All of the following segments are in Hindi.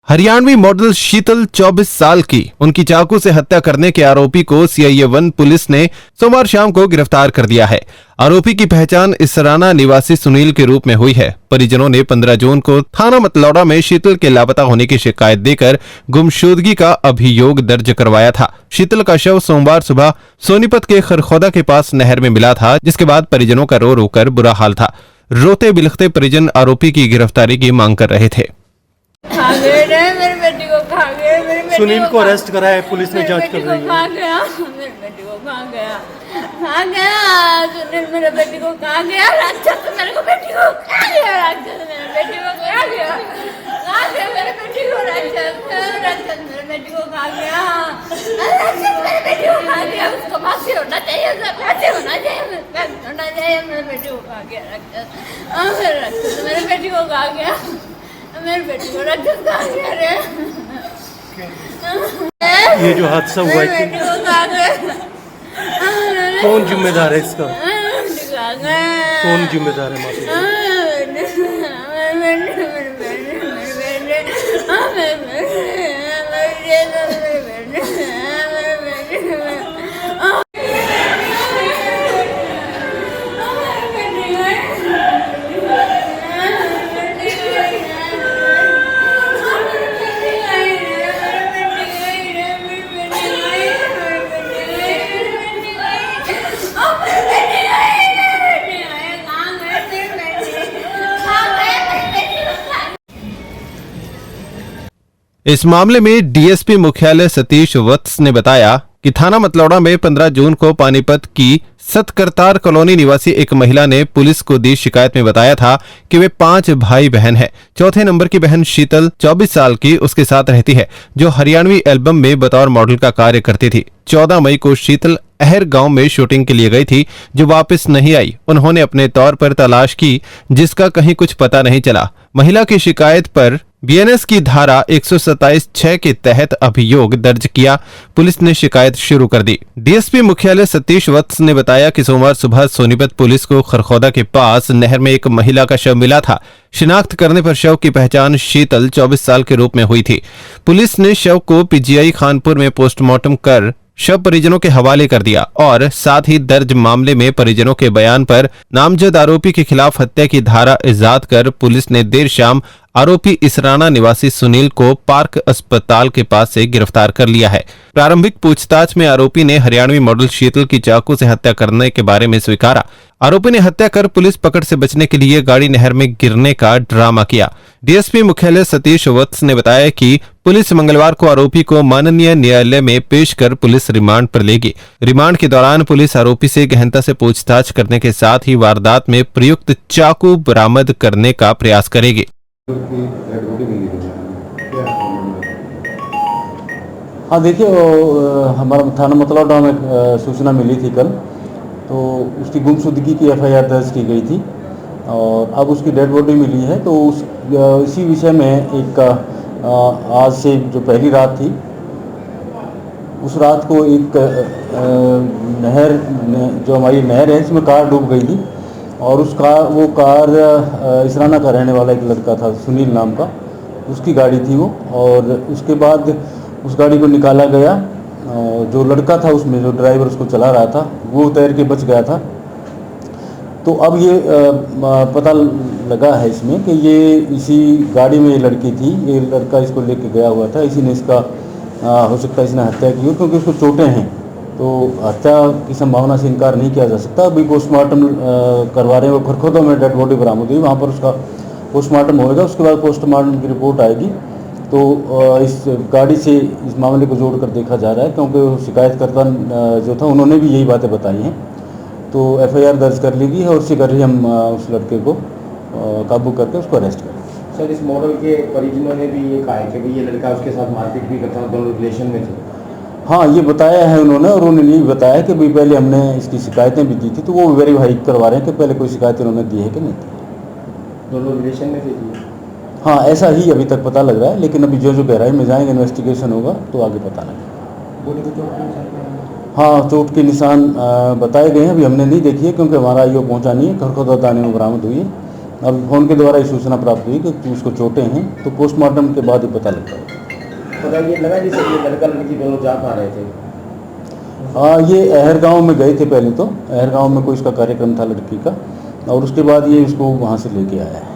हरियाणवी मॉडल शीतल 24 साल की उनकी चाकू से हत्या करने के आरोपी को सीआईए 1 पुलिस ने सोमवार शाम को गिरफ्तार कर दिया है। आरोपी की पहचान इसराना निवासी सुनील के रूप में हुई है। परिजनों ने 15 जून को थाना मतलौडा में शीतल के लापता होने की शिकायत देकर गुमशुदगी का अभियोग दर्ज करवाया था। शीतल का शव सोमवार सुबह सोनीपत के खरखौदा के पास नहर में मिला था, जिसके बाद परिजनों का रो रो कर बुरा हाल था। रोते बिलखते परिजन आरोपी की गिरफ्तारी की मांग कर रहे थे। मेरे बेटी को खा गया, मेरे बेटी सुनील को अरेस्ट करा है, पुलिस ने जांच कर रही है। खा गया, मेरे बेटी को खा गया, सुनील मेरे बेटी को खा गया, राक्षस मेरे को बेटी को खा गया, राक्षस मेरे बेटी को खा गया, मेरे बेटी को राक्षस मेरे बेटी को खा गया, राक्षस मेरे बेटी को खा गया। उसको फांसी होना चाहिए, फांसी होना चाहिए, मेरे बेटी को खा गया राक्षस, मेरे बेटी को खा गया, मेरे बेटी को राक्षस खा गया रे। ये जो हादसा हुआ है, कौन जिम्मेदार है इसका? कौन जिम्मेदार है? इस मामले में डीएसपी मुख्यालय सतीश वत्स ने बताया कि थाना मतलौडा में 15 जून को पानीपत की सतकरतार कॉलोनी निवासी एक महिला ने पुलिस को दी शिकायत में बताया था कि वे 5 भाई बहन हैं। चौथे नंबर की बहन शीतल 24 साल की उसके साथ रहती है, जो हरियाणवी एल्बम में बतौर मॉडल का कार्य करती थी। 14 मई को शीतल अहर गांव में शूटिंग के लिए गई थी, जो वापस नहीं आई। उन्होंने अपने तौर पर तलाश की, जिसका कहीं कुछ पता नहीं चला। महिला की शिकायत पर बीएनएस की धारा 127(6) के तहत अभियोग दर्ज किया। पुलिस ने शिकायत शुरू कर दी। डीएसपी मुख्यालय सतीश वत्स ने बताया कि सोमवार सुबह सोनीपत पुलिस को खरखौदा के पास नहर में एक महिला का शव मिला था। शिनाख्त करने पर शव की पहचान शीतल 24 साल के रूप में हुई थी। पुलिस ने शव को पीजीआई खानपुर में पोस्टमार्टम कर शव परिजनों के हवाले कर दिया और साथ ही दर्ज मामले में परिजनों के बयान पर नामजद आरोपी के खिलाफ हत्या की धारा ईजाद कर पुलिस ने देर शाम आरोपी इसराना निवासी सुनील को पार्क अस्पताल के पास से गिरफ्तार कर लिया है। प्रारंभिक पूछताछ में आरोपी ने हरियाणवी मॉडल शीतल की चाकू से हत्या करने के बारे में स्वीकारा। आरोपी ने हत्या कर पुलिस पकड़ से बचने के लिए गाड़ी नहर में गिरने का ड्रामा किया। डीएसपी मुख्यालय सतीश वत्स ने बताया कि पुलिस मंगलवार को आरोपी को माननीय न्यायालय में पेश कर पुलिस रिमांड पर लेगी। रिमांड के दौरान पुलिस आरोपी से गहनता से पूछताछ करने के साथ ही वारदात में प्रयुक्त चाकू बरामद करने का प्रयास करेगी। हाँ देखिए, हमारा थाना मतलौडा में सूचना मिली थी कल, तो उसकी गुमशुदगी की एफआईआर दर्ज की गई थी और अब उसकी डेड बॉडी मिली है। तो इसी विषय में एक आज से जो पहली रात थी, उस रात को एक नहर जो हमारी नहर है, इसमें कार डूब गई थी और वो कार इसराना का रहने वाला एक लड़का था, सुनील नाम का, उसकी गाड़ी थी वो। और उसके बाद उस गाड़ी को निकाला गया। जो लड़का था उसमें, जो ड्राइवर उसको चला रहा था, वो तैर के बच गया था। तो अब ये पता लगा है इसमें कि ये इसी गाड़ी में ये लड़की थी, ये लड़का इसको लेके गया हुआ था। इसी ने इसका हो सकता है इसने हत्या की हो, क्योंकि उसको चोटें हैं, तो हत्या की संभावना से इनकार नहीं किया जा सकता। अभी पोस्टमार्टम करवा रहे हैं, वो खरखौदा में डेड बॉडी बरामद हुई, वहाँ पर उसका पोस्टमार्टम होएगा। उसके बाद पोस्टमार्टम की रिपोर्ट आएगी। तो इस गाड़ी से इस मामले को जोड़कर देखा जा रहा है, क्योंकि शिकायतकर्ता जो था, उन्होंने भी यही बातें बताई हैं। तो एफआईआर दर्ज कर ली गई है और शीघ्र ही हम उस लड़के को काबू करके उसको अरेस्ट करें। सर, इस मॉडल के परिजनों ने भी ये कहा है कि ये लड़का उसके साथ मारपीट भी करता था, दोनों रिलेशन में थे। हाँ, ये बताया है उन्होंने, और उन्होंने ये बताया कि भाई पहले हमने इसकी शिकायतें भी दी थी, तो वो वेरीफाई करवा रहे हैं कि पहले कोई शिकायत उन्होंने दी है कि नहीं थी। दोनों रिलेशन में थे? हाँ, ऐसा ही अभी तक पता लग रहा है, लेकिन अभी जो गहराई में जाएंगे, इन्वेस्टिगेशन होगा तो आगे पता लगेगा। हाँ, चोट के निशान बताए गए हैं, अभी हमने नहीं देखी है, क्योंकि हमारा आईओ पहुंचा नहीं है। खरखौदा थाने में बरामद हुई है, अब फोन के द्वारा ये सूचना प्राप्त हुई कि उसको चोटें हैं, तो पोस्टमार्टम के बाद ही पता लगता है। पता ये लगा जैसे ये लड़का लड़की दोनों जा पा रहे थे। ये अहर गांव में गए थे पहले, तो अहर गांव में कोई इसका कार्यक्रम था लड़की का, और उसके बाद ये इसको वहाँ से लेके आया है।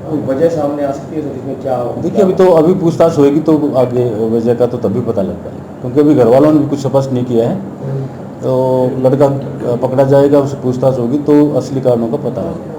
कोई वजह सामने आ सकती है सर इसमें क्या? देखिए अभी पूछताछ होएगी तो आगे वजह का तो तभी पता लग पाएगा, क्योंकि अभी घर वालों ने भी कुछ स्पष्ट नहीं किया है। तो लड़का पकड़ा जाएगा, उससे पूछताछ होगी तो असली कारणों का पता लगेगा।